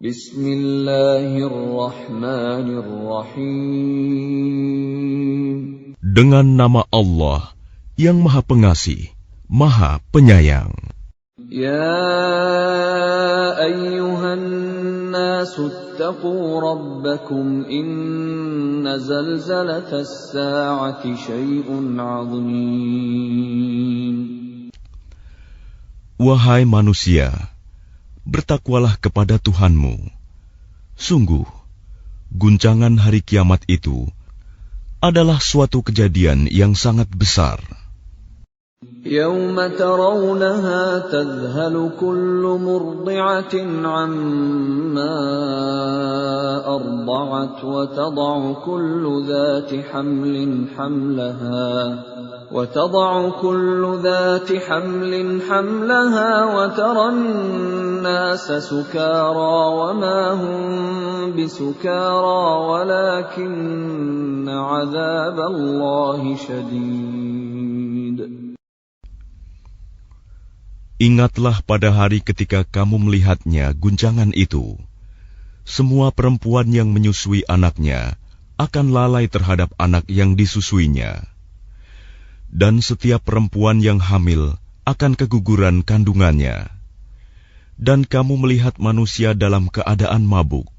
Bismillahirrahmanirrahim. Dengan nama Allah yang Maha Pengasih, Maha Penyayang. Ya ayyuhan nasu ittaqu rabbakum inna zalzalatas sa'ati syai'un 'azim. Wahai manusia, bertakwalah kepada Tuhanmu. Sungguh, guncangan hari kiamat itu adalah suatu kejadian yang sangat besar. يَوْمَ تَرَوْنَهَا تَذْهَلُ كُلُّ مُرْضِعَةٍ عَمَّا أَرْضَعَتْ وَتَضَعُ كُلُّ ذَاتِ حَمْلٍ حَمْلَهَا وَتَرَى النَّاسَ سُكَارَى وَمَا هُمْ بِسُكَارَى وَلَكِنَّ عَذَابَ اللَّهِ شَدِيدٌ. Ingatlah pada hari ketika kamu melihatnya guncangan itu. Semua perempuan yang menyusui anaknya akan lalai terhadap anak yang disusuinya. Dan setiap perempuan yang hamil akan keguguran kandungannya. Dan kamu melihat manusia dalam keadaan mabuk,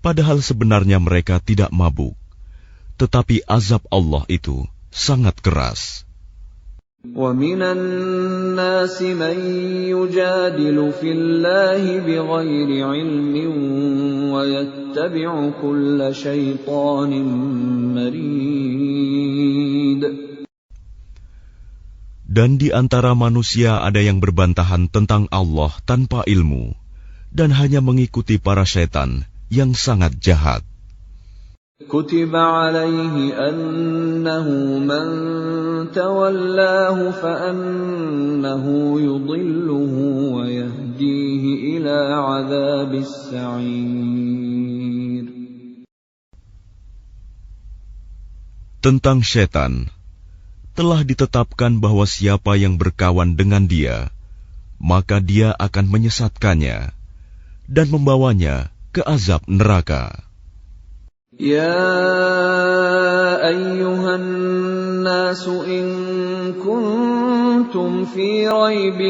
padahal sebenarnya mereka tidak mabuk. Tetapi azab Allah itu sangat keras. وَمِنَ النَّاسِ مَن يُجَادِلُ فِي اللَّهِ بِغَيْرِ عِلْمٍ وَيَتَّبِعُ كُلَّ شَيْطَانٍ مَرِيدٍ. Dan di antara manusia ada yang berbantahan tentang Allah tanpa ilmu, dan hanya mengikuti para syaitan yang sangat jahat. كُتِبَ عَلَيْهِ أَنَّهُ مَن تَوَلَّاهُ فَأَنَّهُ يُضِلُّهُ وَيَهْدِيهِ إِلَى عَذَابِ السَّعِيرِ. Tentang syaitan, telah ditetapkan bahwa siapa yang berkawan dengan dia, maka dia akan menyesatkannya dan membawanya ke azab neraka. يَا أَيُّهَا النَّاسُ إِن كُنتُمْ فِي رَيْبٍ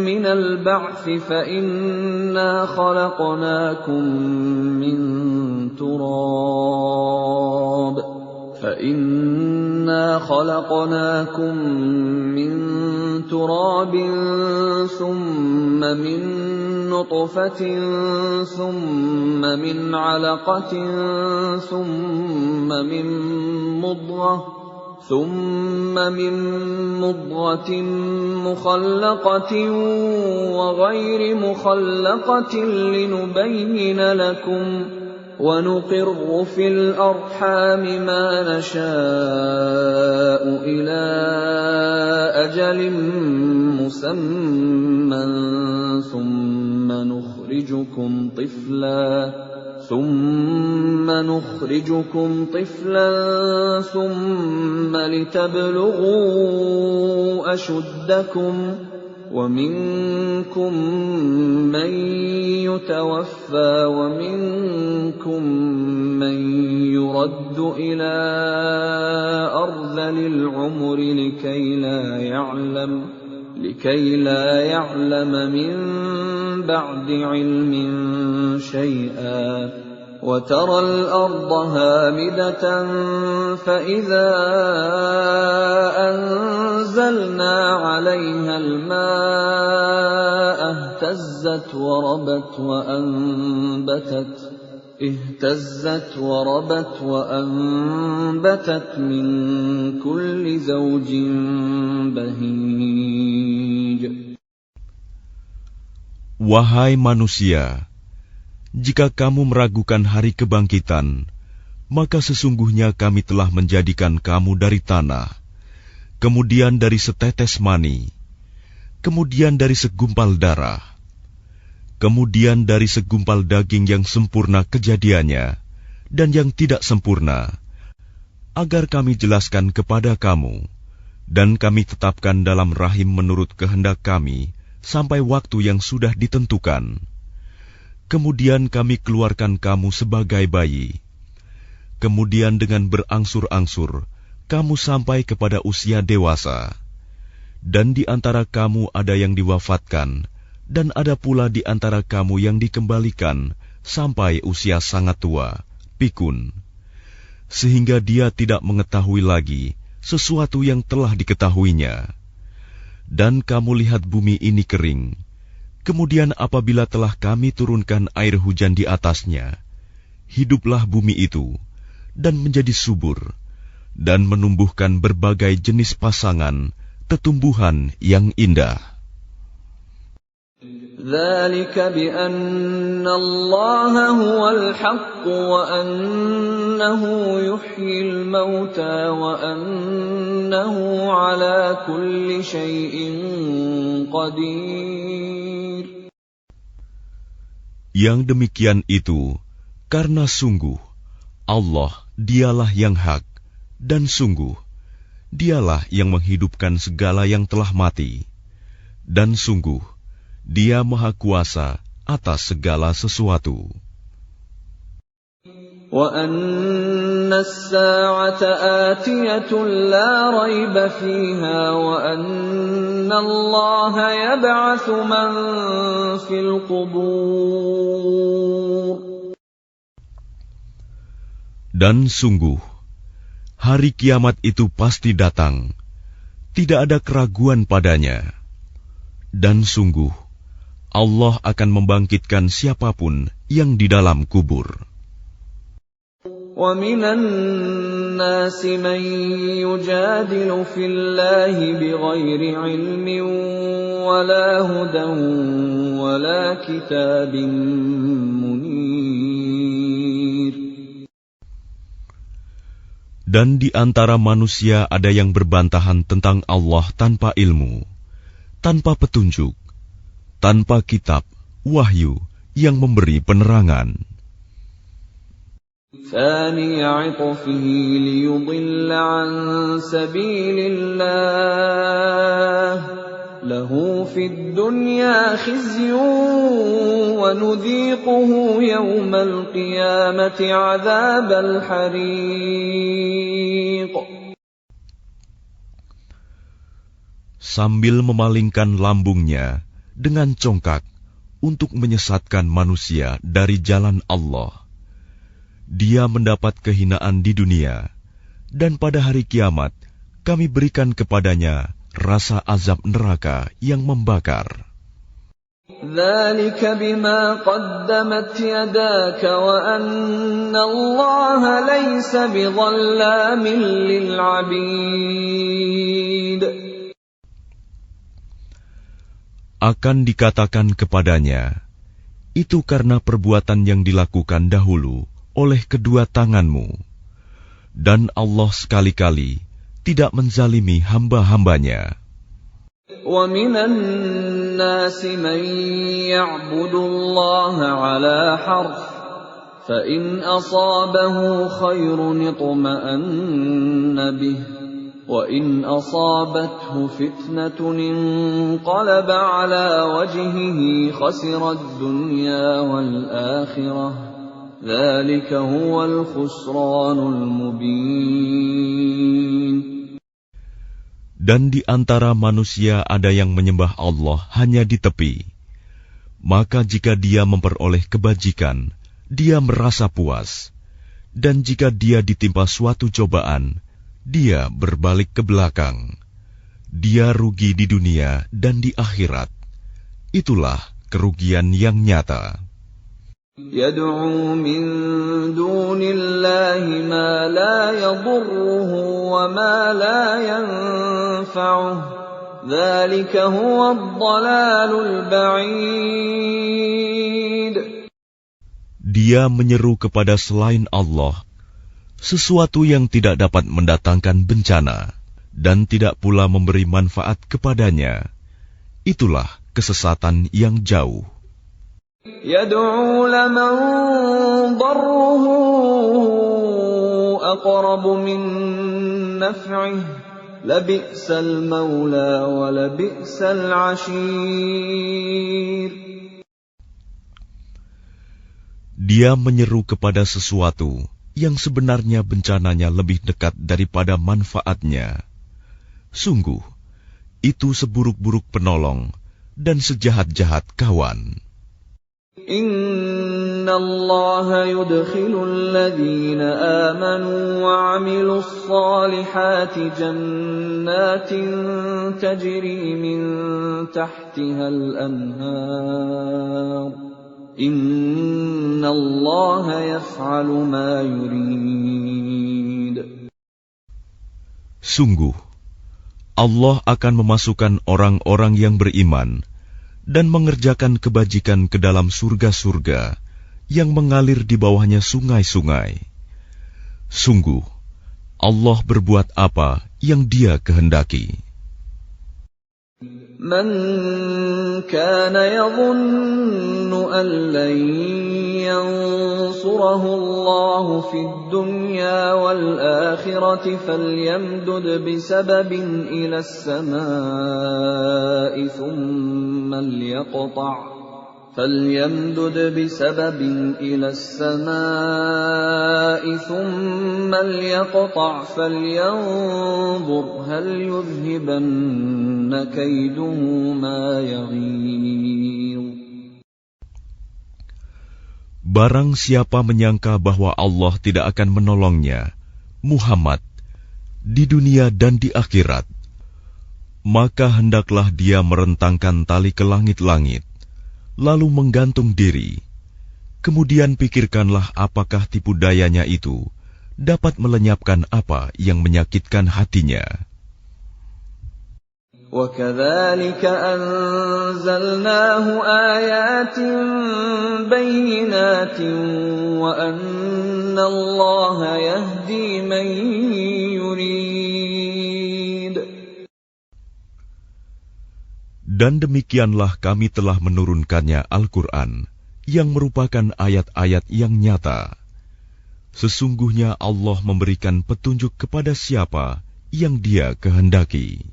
مِّنَ الْبَعْثِ فَإِنَّا خَلَقْنَاكُم مِّن تُرَابٍ ثُمَّ مِن نُّطْفَةٍ ثُمَّ مِنْ عَلَقَةٍ ثُمَّ مِن مُّضْغَةٍ مُّخَلَّقَةٍ وَغَيْرِ مُخَلَّقَةٍ لِّنُبَيِّنَ لَكُمْ وَنُقِرُّ فِي الْأَرْحَامِ مَا نَشَاءُ إِلَىٰ أَجَلٍ مُّسَمًّى ثُمَّ نُخْرِجُكُمْ طِفْلًا ثُمَّ لِتَبْلُغُوا أَشُدَّكُمْ وَمِنكُم مَّن يُتَوَفَّىٰ وَمِنكُم مَّن يُرَدُّ إِلَىٰ أَرْذَلِ الْعُمُرِ لِكَيْ لَا يَعْلَمَ مِن بَعْدِ عِلْمٍ شَيْئًا وَتَرَى الْأَرْضَ هَامِدَةً فَإِذَا أَنزَلْنَا عَلَيْهَا الْمَاءَ اهْتَزَّتْ وَرَبَتْ وَأَنبَتَتْ مِن كُلِّ زَوْجٍ بَهِيجٍ. Wahai manusia, jika kamu meragukan hari kebangkitan, maka sesungguhnya kami telah menjadikan kamu dari tanah, kemudian dari setetes mani, kemudian dari segumpal darah, kemudian dari segumpal daging yang sempurna kejadiannya dan yang tidak sempurna, agar kami jelaskan kepada kamu, dan kami tetapkan dalam rahim menurut kehendak kami sampai waktu yang sudah ditentukan. kemudian kami keluarkan kamu sebagai bayi. Kemudian dengan berangsur-angsur, kamu sampai kepada usia dewasa. Dan di antara kamu ada yang diwafatkan, dan ada pula di antara kamu yang dikembalikan sampai usia sangat tua, pikun, sehingga dia tidak mengetahui lagi sesuatu yang telah diketahuinya. Dan kamu lihat bumi ini kering. Kemudian apabila telah kami turunkan air hujan di atasnya, hiduplah bumi itu, dan menjadi subur, dan menumbuhkan berbagai jenis pasangan, tetumbuhan yang indah. ذَلِكَ بِأَنَّ اللَّهَ هُوَ الْحَقُّ وَأَنَّهُ يُحْيِي الْمَوْتَى وَأَنَّهُ عَلَى كُلِّ شَيْءٍ قَدِيرٌ. Yang demikian itu karena sungguh Allah dialah yang hak, dan sungguh dialah yang menghidupkan segala yang telah mati, dan sungguh Dia Maha Kuasa atas segala sesuatu. وَأَنَّ السَّاعَةَ آتِيَةٌ لَا رَيْبَ فِيهَا وَأَنَّ اللَّهَ يَبْعَثُ مَن فِي الْقُبُورِ. Dan sungguh, hari kiamat itu pasti datang, tidak ada keraguan padanya. Dan sungguh, Allah akan membangkitkan siapapun yang di dalam kubur. وَمِنَ النَّاسِ مَن يُجَادِلُ فِي اللَّهِ بِغَيْرِ عِلْمٍ وَلَا هُدًى وَلَا كِتَابٍ مُنِيرٍ. Dan di antara manusia ada yang berbantahan tentang Allah tanpa ilmu, tanpa petunjuk, tanpa kitab, wahyu yang memberi penerangan. ثَانِيَ عِطْفِهِ لِيُضِلَّ عَن سَبِيلِ اللَّهِ لَهُ فِي الدُّنْيَا خِزْيٌ وَنُذِيقُهُ يَوْمَ الْقِيَامَةِ عَذَابَ الْحَرِيقِ. Sambil memalingkan lambungnya dengan congkak untuk menyesatkan manusia dari jalan Allah, dia mendapat kehinaan di dunia, dan pada hari kiamat kami berikan kepadanya rasa azab neraka yang membakar. ذَلِكَ بِمَا قَدَّمَتْ يَدَاكَ وَأَنَّ اللَّهَ لَيْسَ بِظَلَّامٍ لِلْعَبِيدِ. Akan dikatakan kepadanya, itu karena perbuatan yang dilakukan dahulu oleh kedua tanganmu, dan Allah sekali-kali tidak menzalimi hamba-hambanya. وَمِنَ النَّاسِ مَن يَعْبُدُ اللَّهَ عَلَى حَرْفٍ فَإِنْ أَصَابَهُ خَيْرٌ اطْمَأَنَّ بِهِ وَإِنْ أَصَابَتْهُ فِتْنَةٌ انقَلَبَ عَلَى وَجْهِهِ خَسِرَ الدُّنْيَا وَالْآخِرَةَ ذَلِكَ هُوَ الْخُسْرَانُ الْمُبِينُ. Dan di antara manusia ada yang menyembah Allah hanya di tepi. Maka jika dia memperoleh kebajikan, dia merasa puas. Dan jika dia ditimpa suatu cobaan, dia berbalik ke belakang. Dia rugi di dunia dan di akhirat. Itulah kerugian yang nyata. يَدْعُو مِن دُونِ اللَّهِ مَا لَا يَضُرُّهُ وَمَا لَا يَنفَعُهُ ذَلِكَ هُوَ الضَّلَالُ الْبَعِيدُ. Dia menyeru kepada selain Allah sesuatu yang tidak dapat mendatangkan bencana dan tidak pula memberi manfaat kepadanya. Itulah kesesatan yang jauh. يَدْعُو لَمَن ضَرُّهُ أَقْرَبُ مِن نَّفْعِهِ لَبِئْسَ الْمَوْلَىٰ وَلَبِئْسَ الْعَشِيرُ. Dia menyeru kepada sesuatu yang sebenarnya bencananya lebih dekat daripada manfaatnya. Sungguh, itu seburuk-buruk penolong dan sejahat-jahat kawan. Inna Allah yudkhilul ladhina amanu wa 'amilus salihati jannatin tajri min tahtihal anhar. Inna Allah yaf'alu ma yurid. Sungguh, Allah akan memasukkan orang-orang yang beriman dan mengerjakan kebajikan ke dalam surga-surga yang mengalir di bawahnya sungai-sungai. Sungguh, Allah berbuat apa yang Dia kehendaki. Man kana yadhunnu an lan yansurahu Allah fid dunya wal akhirati falyamdud bisababin ila as-samaa'i thumma liyaqta' فليمدد بسبب إلى السماء ثم ليقطع فلينظر هل يذهبن كيده ما يغيظ. Barang siapa menyangka bahwa Allah tidak akan menolongnya, Muhammad, di dunia dan di akhirat, maka hendaklah dia merentangkan tali ke langit-langit, lalu menggantung diri. Kemudian pikirkanlah apakah tipu dayanya itu dapat melenyapkan apa yang menyakitkan hatinya. وَكَذَلِكَ أَنزَلْنَاهُ آيَاتٍ بَيِّنَاتٍ وَأَنَّ اللَّهَ يَهْدِي مَن يُرِيدُ. Dan demikianlah kami telah menurunkannya Al-Quran, yang merupakan ayat-ayat yang nyata. Sesungguhnya Allah memberikan petunjuk kepada siapa yang Dia kehendaki.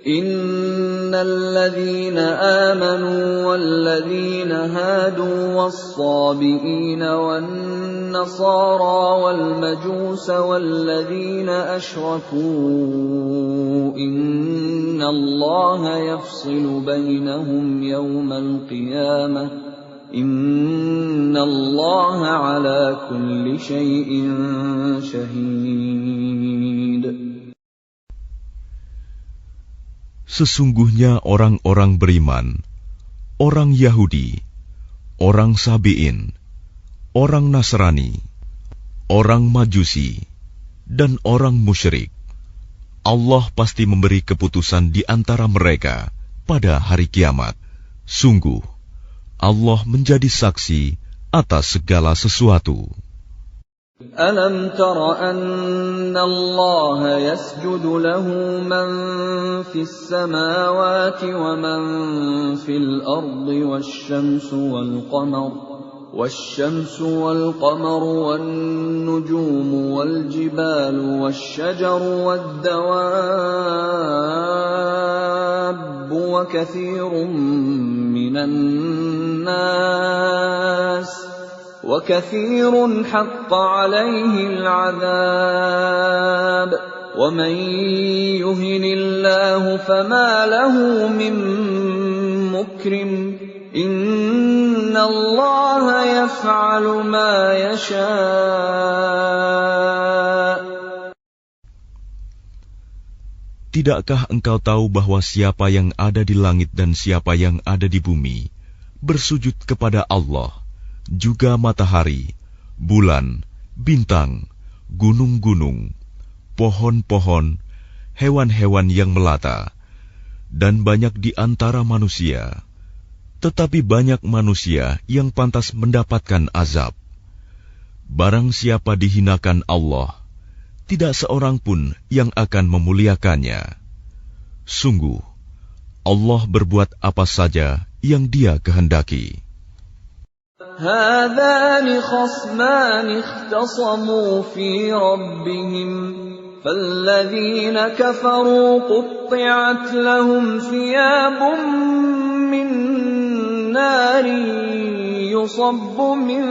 Innal ladzina amanu wal ladzina hadu was-sabiina wan nasara wal majusa wal ladzina asyraku innallaha yafsilu bainahum yawmal qiyamah innallaha ala kulli syai'in syahid. Sesungguhnya orang-orang beriman, orang Yahudi, orang Sabi'in, orang Nasrani, orang Majusi, dan orang musyrik, Allah pasti memberi keputusan di antara mereka pada hari kiamat. Sungguh, Allah menjadi saksi atas segala sesuatu. Alam tara anna Allah yasjudu lahu man fis samawati wa man fil ardi wasyamsu wal qamaru wan nujumu wal jibalu wasyajaru wad dawabbu wa katsirun minan nas وَكَثِيرٌ حَقَّ عَلَيْهِ الْعَذَابُ وَمَن يُهِنِ اللَّهُ فَمَا لَهُ مِن مُّكْرِمٍ إِنَّ اللَّهَ يَفْعَلُ مَا يَشَاءُ. Tidakkah engkau tahu bahwa siapa yang ada di langit dan siapa yang ada di bumi bersujud kepada Allah, juga matahari, bulan, bintang, gunung-gunung, pohon-pohon, hewan-hewan yang melata, dan banyak di antara manusia. Tetapi banyak manusia yang pantas mendapatkan azab. Barang siapa dihinakan Allah, tidak seorang pun yang akan memuliakannya. Sungguh, Allah berbuat apa saja yang Dia kehendaki. هذان خصمان اختصموا في ربهم فالذين كفروا قطعت لهم ثياب من نار يُصَبُّ مِنْ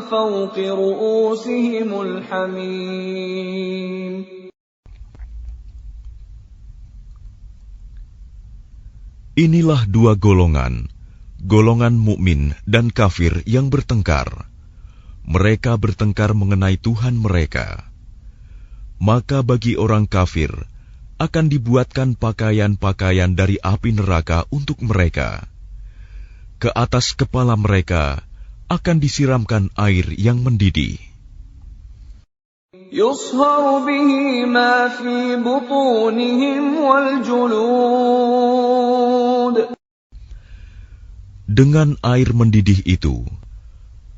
فَوْقِ رُؤُوسِهِمُ الْحَمِيمُ. Inilah dua golongan, golongan mukmin dan kafir yang bertengkar. Mereka bertengkar mengenai Tuhan mereka. Maka bagi orang kafir akan dibuatkan pakaian-pakaian dari api neraka untuk mereka. Ke atas kepala mereka akan disiramkan air yang mendidih. يُصْهَرُ بِهِ مَا فِي بُطُونِهِمْ وَالْجُلُودُ. Dengan air mendidih itu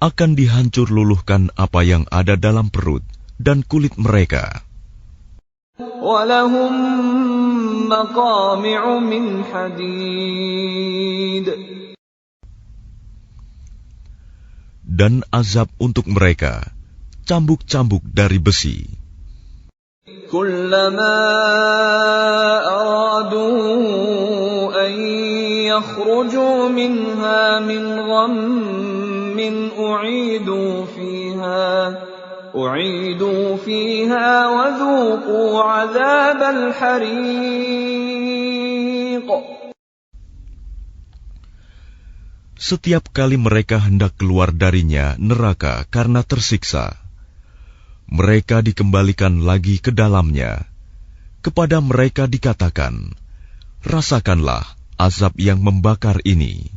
akan dihancur luluhkan apa yang ada dalam perut dan kulit mereka. وَلَهُم مَّقَامِعُ مِنْ حَدِيدٍ. Dan azab untuk mereka cambuk-cambuk dari besi. كُلَّمَا أَرَادُوا أَن يَخْرُجُوا مِنْهَا مِنْ غَمٍّ أُعِيدُوا فِيهَا وَذُوقُوا عَذَابَ الْحَرِيقِ. Setiap kali mereka hendak keluar darinya neraka karena tersiksa, mereka dikembalikan lagi ke dalamnya. Kepada mereka dikatakan, rasakanlah azab yang membakar ini.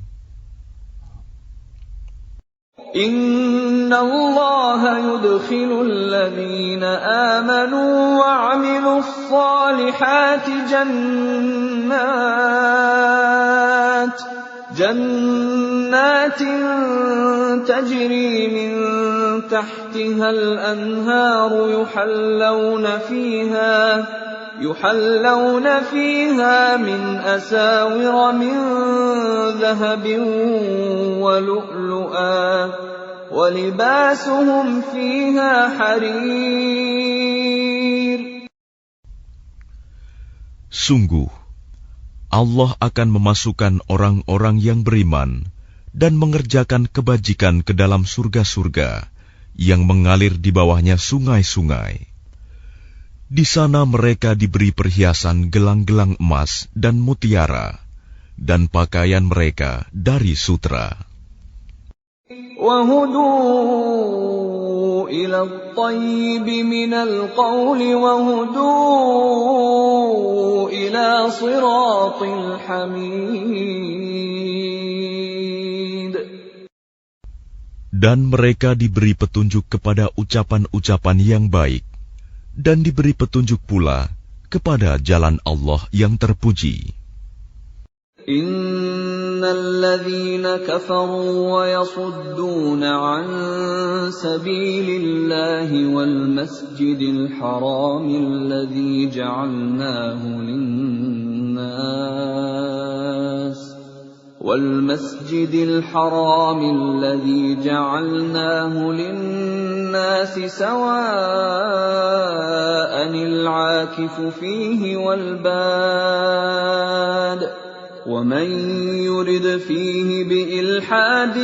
Inna Allah yudkhilul ladhina amanu wa 'amilus salihati jannatin tajri min tahtiha al-anharu yuhallawna fiha min asawira min dhahabin wa lu'lu'a wa libasuhum fiha harir. Sungguh Allah akan memasukkan orang-orang yang beriman dan mengerjakan kebajikan ke dalam surga-surga yang mengalir di bawahnya sungai-sungai. Di sana mereka diberi perhiasan gelang-gelang emas dan mutiara, dan pakaian mereka dari sutra. وَهُدُوا إِلَى الطَّيِّبِ مِنَ الْقَوْلِ وَهُدُوا إِلَى صِرَاطِ الْحَمِيدِ. Dan mereka diberi petunjuk kepada ucapan-ucapan yang baik, dan diberi petunjuk pula kepada jalan Allah yang terpuji. Innal ladzina kafaru wa yasudduna an sabilillahi wal masjidil haramil ladzi ja'alnahu lin-nas والمسجد الحرام الذي جعلناه للناس سواء العاكف فيه والباد ومن يرد فيه بإلحاد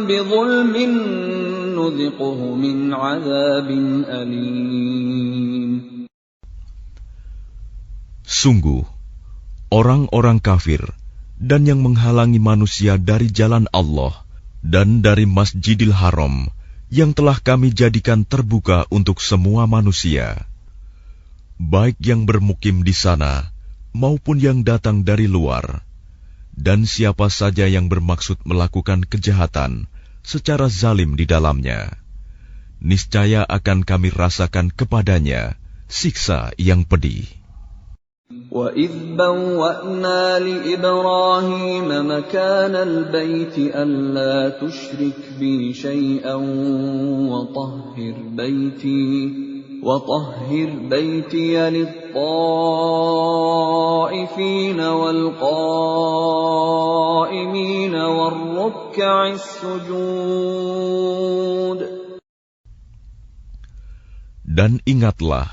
بظلم نذقه من عذاب أليم. Sungguh, orang-orang kafir dan yang menghalangi manusia dari jalan Allah dan dari Masjidil Haram yang telah kami jadikan terbuka untuk semua manusia, baik yang bermukim di sana maupun yang datang dari luar, dan siapa saja yang bermaksud melakukan kejahatan secara zalim di dalamnya, niscaya akan kami rasakan kepadanya siksa yang pedih. وَإِذْ بَوَّأْنَا لِإِبْرَاهِيمَ مَكَانَ الْبَيْتِ أَلَّا تُشْرِكْ بِي شَيْئًا وَطَهِّرْ بَيْتِيَ لِلطَّائِفِينَ وَالْقَائِمِينَ وَالرُّكَّعِ السُّجُودِ. Dan ingatlah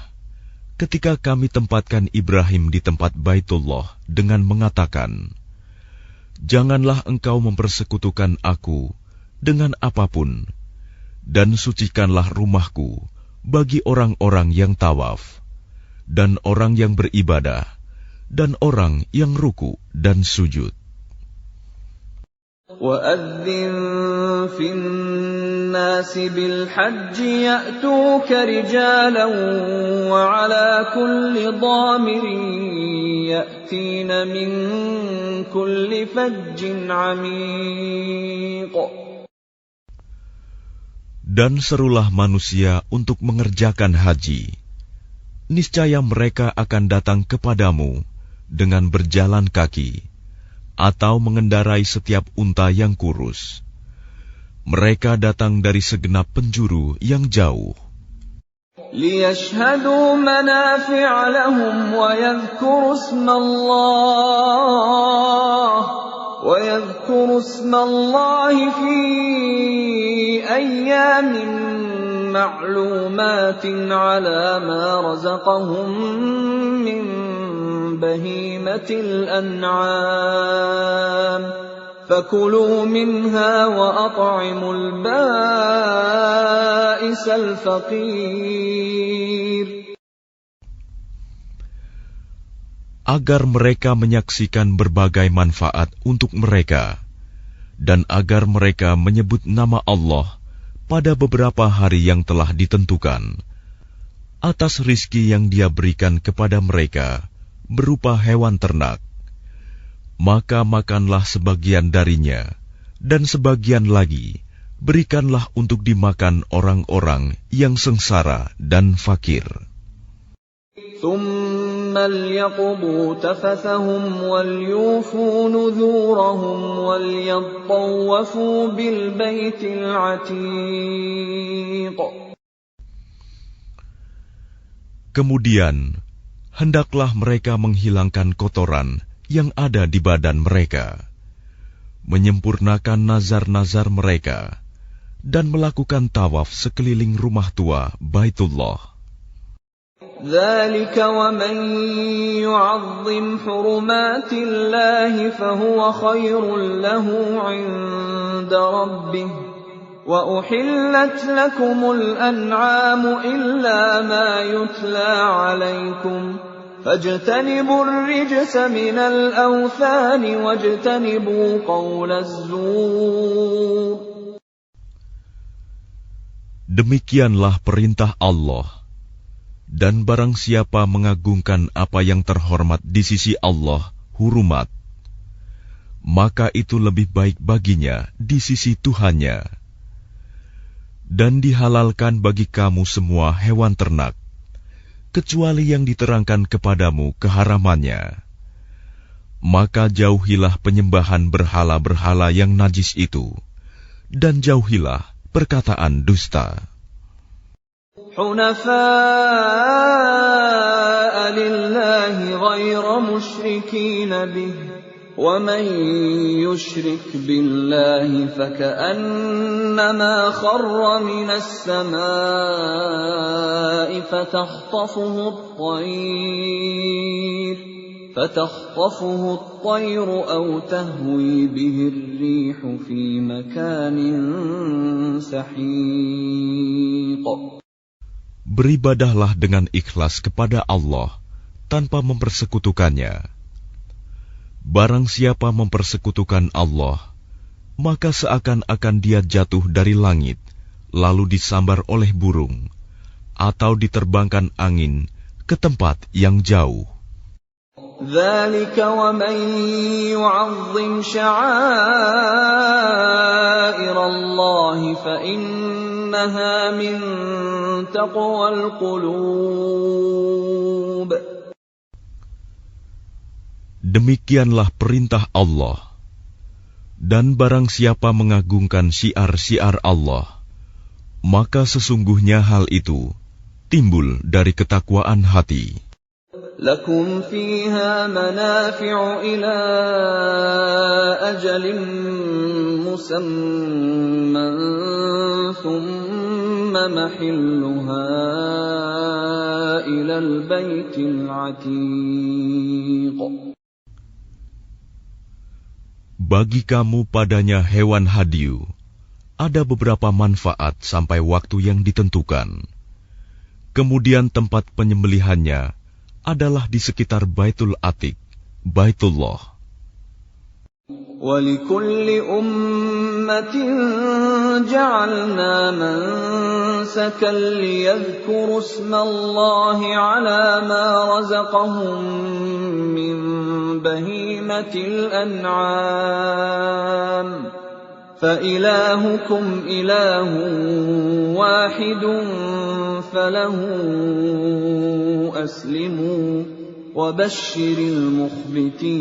ketika kami tempatkan Ibrahim di tempat Baitullah dengan mengatakan, janganlah engkau mempersekutukan aku dengan apapun, dan sucikanlah rumahku bagi orang-orang yang tawaf, dan orang yang beribadah, dan orang yang ruku dan sujud. وَأَذِّن فِي النَّاسِ بِالْحَجِّ يَأْتُوكَ رِجَالًا وَعَلَى كُلِّ ضَامِرٍ يَأْتِينَ مِنْ كُلِّ فَجٍّ عَمِيقٍ. Dan serulah manusia untuk mengerjakan haji. Niscaya mereka akan datang kepadamu dengan berjalan kaki, atau mengendarai setiap unta yang kurus. Mereka datang dari segenap penjuru yang jauh. لِيَشْهَدُوا مَنَافِعَ لَهُمْ وَيَذْكُرُوا اسْمَ اللَّهِ فِي أَيَّامٍ مَّعْلُومَاتٍ عَلَى مَا رَزَقَهُم مِّن بَهِيمَةِ الْأَنْعَامِ فَكُلُوا مِنْهَا وَأَطْعِمُوا الْبَائِسَ الْفَقِيرَ. Agar mereka menyaksikan berbagai manfaat untuk mereka, dan agar mereka menyebut nama Allah pada beberapa hari yang telah ditentukan, atas rizki yang Dia berikan kepada mereka berupa hewan ternak. Maka makanlah sebagian darinya, dan sebagian lagi berikanlah untuk dimakan orang-orang yang sengsara dan fakir. ثُمَّ لْيَقْضُوا تَفَثَهُمْ وَلْيُوفُوا نُذُورَهُمْ وَلْيَطَّوَّفُوا بِالْبَيْتِ الْعَتِيقِ. Kemudian, hendaklah mereka menghilangkan kotoran yang ada di badan mereka, menyempurnakan nazar-nazar mereka, dan melakukan tawaf sekeliling rumah tua Baitullah. ذَلِكَ وَمَن يُعَظِّمْ حُرُمَاتِ اللَّهِ فَهُوَ خَيْرٌ لَّهُ عِندَ رَبِّهِ وَأُحِلَّتْ لَكُمُ الْأَنْعَامُ إِلَّا مَا يُتْلَى عَلَيْكُمْ فَاجْتَنِبُوا الرِّجْسَ مِنَ الْأَوْثَانِ وَاجْتَنِبُوا قَوْلَ الزُّورِ. Demikianlah perintah Allah. Dan barang siapa mengagungkan apa yang terhormat di sisi Allah, hurumat, maka itu lebih baik baginya di sisi Tuhannya. Dan dihalalkan bagi kamu semua hewan ternak, kecuali yang diterangkan kepadamu keharamannya. Maka jauhilah penyembahan berhala-berhala yang najis itu, dan jauhilah perkataan dusta. حُنَفَاءَ لِلَّهِ غَيْرَ مُشْرِكِينَ بِهِ وَمَن يُشْرِكْ بِاللَّهِ فَكَأَنَّمَا خَرَّ مِنَ السَّمَاءِ فَتَخْطَفُهُ الطَّيْرُ أَوْ تَهْوِي بِهِ الرِّيحُ فِي مَكَانٍ سَحِيقٍ. Beribadahlah dengan ikhlas kepada Allah tanpa mempersekutukannya. Barang siapa mempersekutukan Allah, maka seakan-akan dia jatuh dari langit, lalu disambar oleh burung, atau diterbangkan angin ke tempat yang jauh. ذَلِكَ وَمَن يُعَظِّمْ شَعَائِرَ اللَّهِ فَإِنَّهَا مِن تَقْوَى الْقُلُوبِ. Demikianlah perintah Allah. Dan barang siapa mengagungkan syiar-syiar Allah, maka sesungguhnya hal itu timbul dari ketakwaan hati. لَكُمْ فِيهَا مَنَافِعُ إِلَى أَجَلٍ مُّسَمًّى ثُمَّ مَحِلُّهَا إِلَى الْبَيْتِ الْعَتِيقِ. Bagi kamu padanya hewan hadiu ada beberapa manfaat sampai waktu yang ditentukan. Kemudian tempat penyembelihannya adalah di sekitar Baitul Atiq, Baitullah. وَلِكُلِّ أُمَّةٍ جَعَلْنَا مَنسَكًا لِيَذْكُرُوا اسْمَ اللَّهِ عَلَى مَا رَزَقَهُم مِّن بَهِيمَةِ الْأَنْعَامِ فَإِلَٰهُكُمْ إِلَٰهٌ وَاحِدٌ فَلَهُ أَسْلِمُوا وَبَشِّرِ الْمُخْبِتِينَ.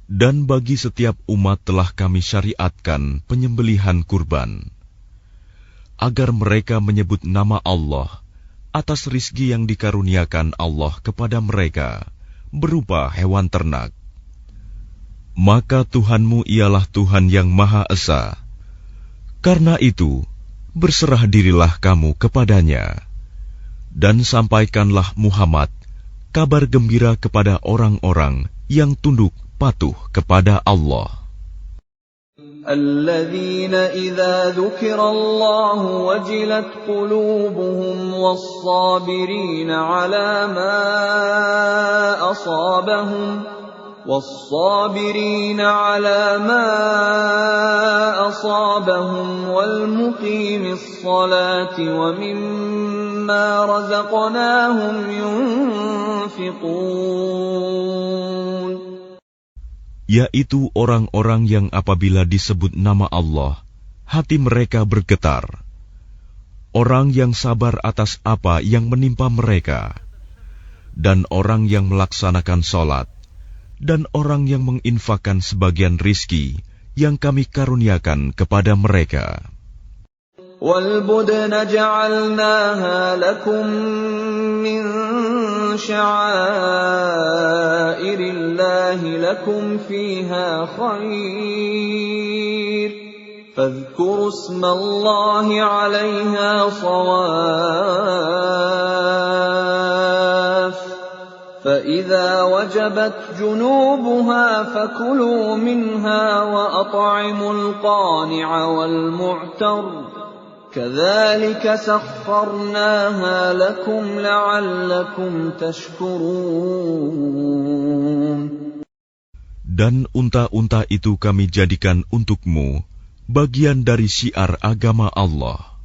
Dan bagi setiap umat telah kami syariatkan penyembelihan kurban, agar mereka menyebut nama Allah atas rizki yang dikaruniakan Allah kepada mereka berupa hewan ternak. Maka Tuhanmu ialah Tuhan yang Maha Esa. Karena itu, berserah dirilah kamu kepadanya, dan sampaikanlah Muhammad kabar gembira kepada orang-orang yang tunduk patuh kepada Allah. الذين إذا ذكر الله وجلت قلوبهم والصابرين على ما أصابهم والمقيم الصلاة ومما رزقناهم ينفقون. Yaitu orang-orang yang apabila disebut nama Allah, hati mereka bergetar. Orang yang sabar atas apa yang menimpa mereka, dan orang yang melaksanakan sholat, dan orang yang menginfakkan sebagian rizki yang kami karuniakan kepada mereka. وَالْبُدْنَ جَعَلْنَاهَا لَكُم مِّن شَعَائِرِ اللَّهِ لَكُمْ فِيهَا خَيْرٌ فَاذْكُرُوا اسْمَ اللَّهِ عَلَيْهَا صَوَافَّ فَإِذَا وَجَبَتْ جُنُوبُهَا فَكُلُوا مِنْهَا وَأَطْعِمُوا الْقَانِعَ وَالْمُعْتَرَّ كَذَلِكَ سَخَّرْنَاهَا لَكُمْ لَعَلَّكُمْ تَشْكُرُونَ. Dan unta-unta itu kami jadikan untukmu bagian dari syiar agama Allah.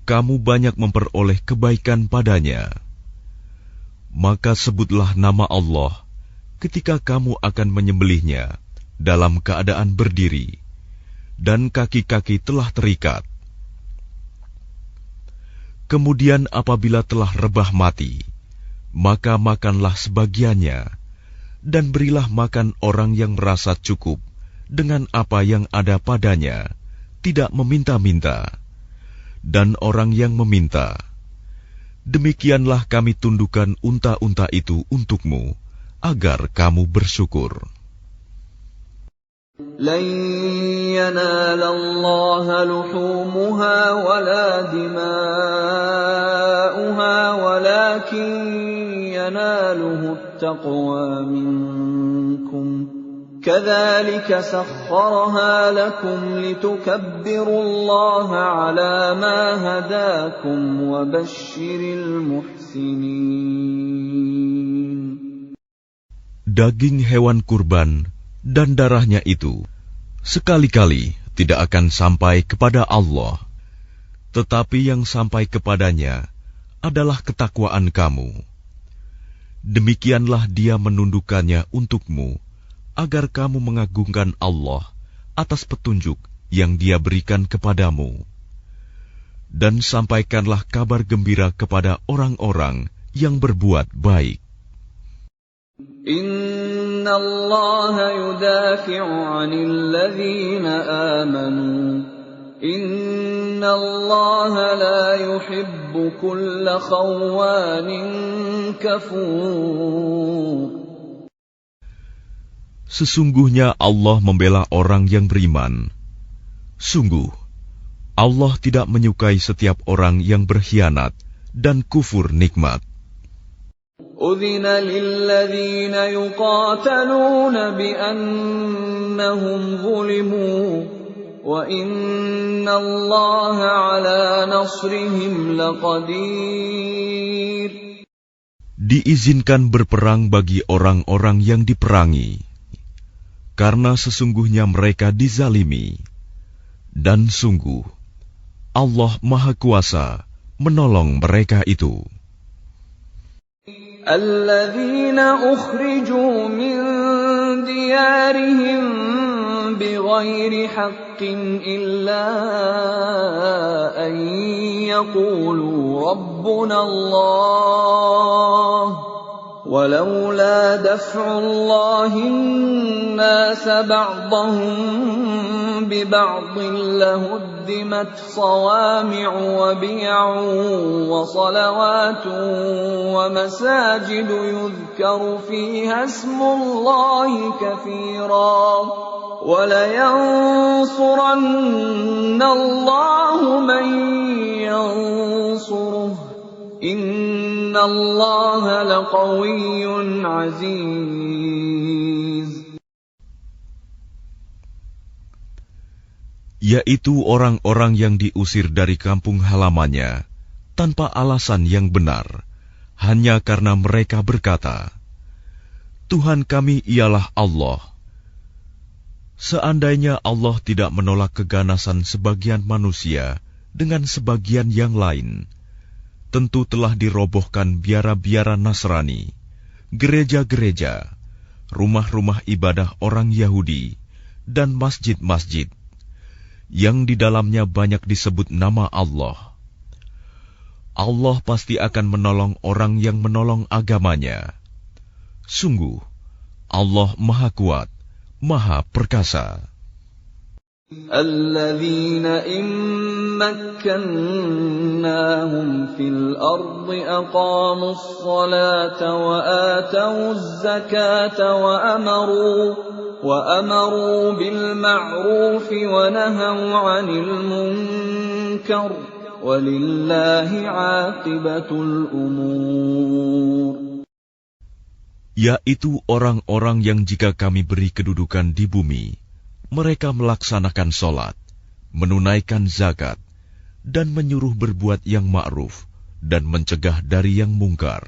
Kamu banyak memperoleh kebaikan padanya. Maka sebutlah nama Allah ketika kamu akan menyembelihnya dalam keadaan berdiri, dan kaki-kaki telah terikat. Kemudian apabila telah rebah mati, maka makanlah sebagiannya, dan berilah makan orang yang merasa cukup dengan apa yang ada padanya, tidak meminta-minta, dan orang yang meminta. Demikianlah kami tundukkan unta-unta itu untukmu, agar kamu bersyukur. لَن يَنَالَ اللَّهَ لُحُومُهَا وَلَا دِمَاؤُهَا وَلَكِن يَنَالُهُ التَّقْوَى مِنكُمْ كَذَلِكَ سَخَّرَهَا لَكُمْ لِتُكَبِّرُوا اللَّهَ عَلَى مَا هَدَاكُمْ وَبَشِّرِ الْمُحْسِنِينَ. Daging hewan kurban dan darahnya itu sekali-kali tidak akan sampai kepada Allah, tetapi yang sampai kepadanya adalah ketakwaan kamu. Demikianlah Dia menundukkannya untukmu, agar kamu mengagungkan Allah atas petunjuk yang Dia berikan kepadamu. Dan sampaikanlah kabar gembira kepada orang-orang yang berbuat baik. Inna Allah yudafi'u 'anil ladzina amanu. Inna Allah la yuhibbu kulla khawanin kafur. Sesungguhnya Allah membela orang yang beriman. Sungguh, Allah tidak menyukai setiap orang yang berkhianat dan kufur nikmat. أذن للذين يقاتلون بأنهم ظلموا وإن الله على نصرهم لقدير. Diizinkan berperang bagi orang-orang yang diperangi, karena sesungguhnya mereka dizalimi, dan sungguh Allah Maha Kuasa menolong mereka itu. الذين أخرجوا من ديارهم بغير حق إلا أن يقولوا ربنا الله ولولا دفع الله الناس بعضهم ببعض لهدمت صوامع وبيع وصلوات ومساجد يذكر فيها اسم الله كثيرا ولينصرن الله من ينصره إن الله لقوي عزيز. Yaitu orang-orang yang diusir dari kampung halamannya tanpa alasan yang benar, hanya karena mereka berkata, Tuhan kami ialah Allah. Seandainya Allah tidak menolak keganasan sebagian manusia dengan sebagian yang lain, tentu telah dirobohkan biara-biara Nasrani, gereja-gereja, rumah-rumah ibadah orang Yahudi, dan masjid-masjid yang di dalamnya banyak disebut nama Allah. Allah pasti akan menolong orang yang menolong agamanya. Sungguh, Allah Maha Kuat, Maha Perkasa. الذين إن مكناهم في الأرض أقاموا الصلاة وآتوا الزكاة وأمروا بالمعروف ونهوا عن المنكر ولله عاقبة الأمور. Yaitu orang-orang yang jika kami beri kedudukan di bumi, mereka melaksanakan sholat, menunaikan zakat, dan menyuruh berbuat yang ma'ruf dan mencegah dari yang mungkar.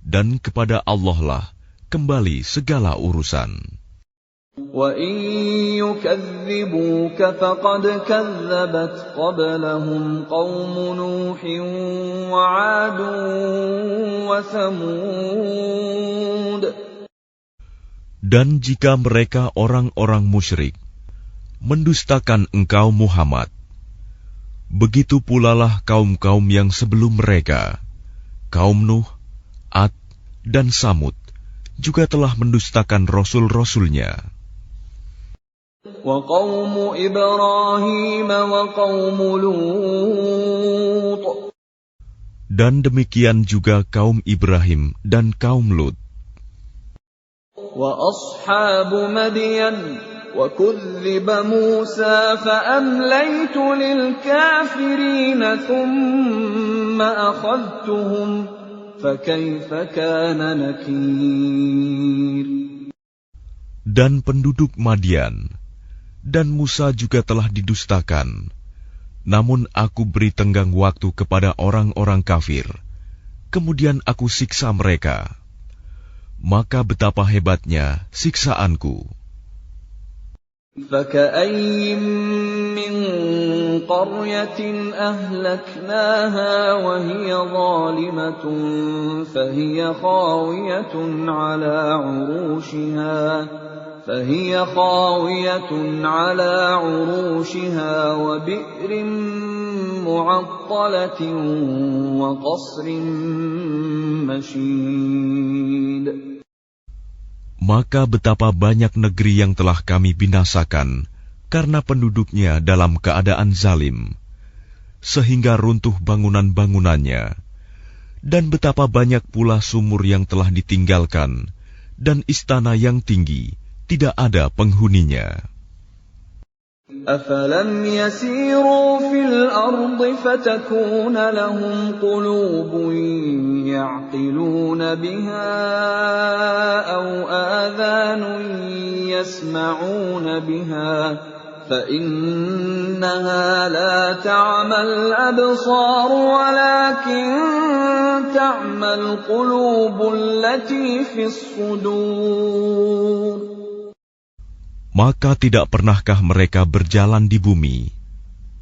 Dan kepada Allah lah kembali segala urusan. وَإِن يُكَذِّبُوكَ فَقَدْ كَذَّبَتْ قَبْلَهُمْ قَوْمُ نُوحٍ وَعَادٌ وَثَمُودَ. Dan jika mereka orang-orang musyrik mendustakan engkau Muhammad, begitu pulalah kaum-kaum yang sebelum mereka, kaum Nuh, Ad, dan Samud, juga telah mendustakan rasul-rasulnya. وَقَوْمُ إِبْرَاهِيمَ وَقَوْمُ لُوطٍ. Dan demikian juga kaum Ibrahim dan kaum Lut. وَأَصْحَابُ مَدْيَنَ وَكُذِّبَ مُوسَى فَأَمْلَيْتُ لِلْكَافِرِينَ ثُمَّ أَخَذْتُهُمْ فَكَيْفَ كَانَ نَكِيرِ. Dan penduduk Madian dan Musa juga telah didustakan. Namun aku beri tenggang waktu kepada orang-orang kafir, kemudian aku siksa mereka. Maka betapa hebatnya siksaanku. فَكَأَيِّن مِّن قَرْيَةٍ أَهْلَكْنَاهَا وَهِيَ ظَالِمَةٌ فَهِيَ خَاوِيَةٌ عَلَى عُرُوشِهَا وَبِئْرٍ مُّعَطَّلَةٍ وَقَصْرٍ مَّشِيدٍ. Maka betapa banyak negeri yang telah kami binasakan karena penduduknya dalam keadaan zalim, sehingga runtuh bangunan-bangunannya, dan betapa banyak pula sumur yang telah ditinggalkan, dan istana yang tinggi tidak ada penghuninya. أفلم يسيروا في الأرض فتكون لهم قلوب يعقلون بها أو آذان يسمعون بها فإنها لا تعمى الأبصار ولكن تعمى القلوب التي في الصدور. Maka tidak pernahkah mereka berjalan di bumi,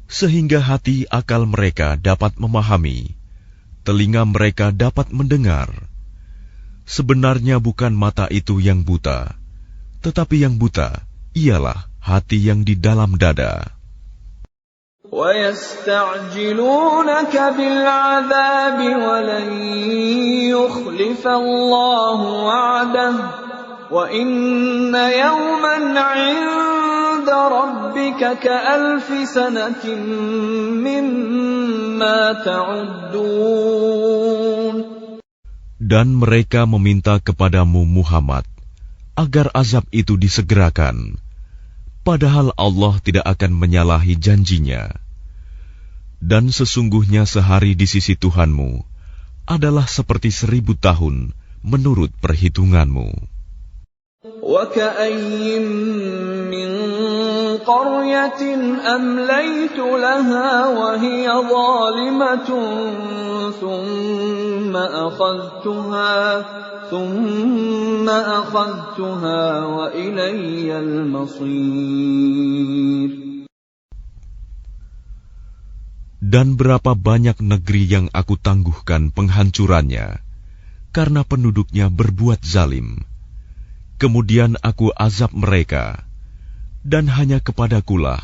sehingga hati akal mereka dapat memahami, telinga mereka dapat mendengar. Sebenarnya bukan mata itu yang buta, tetapi yang buta ialah hati yang di dalam dada. وَيَسْتَعْجِلُونَكَ بِالْعَذَابِ وَلَنْ يُخْلِفَ اللَّهُ وَعْدَهُ وَإِنَّ يَوْمًا عِندَ رَبِّكَ كَأَلْفِ سَنَةٍ مِّمَّا تَعُدُّونَ. Dan mereka meminta kepadamu Muhammad agar azab itu disegerakan, padahal Allah tidak akan menyalahi janjinya. Dan sesungguhnya sehari di sisi Tuhanmu adalah seperti 1000 tahun menurut perhitunganmu. وَكَأَيِّن مِّن قَرْيَةٍ أَمْلَيْتُ لَهَا وَهِيَ ظَالِمَةٌ ثُمَّ أَخَذْتُهَا وَإِلَيَّ الْمَصِيرُ. Dan berapa banyak negeri yang aku tangguhkan penghancurannya, karena penduduknya berbuat zalim. Kemudian aku azab mereka, dan hanya kepadakulah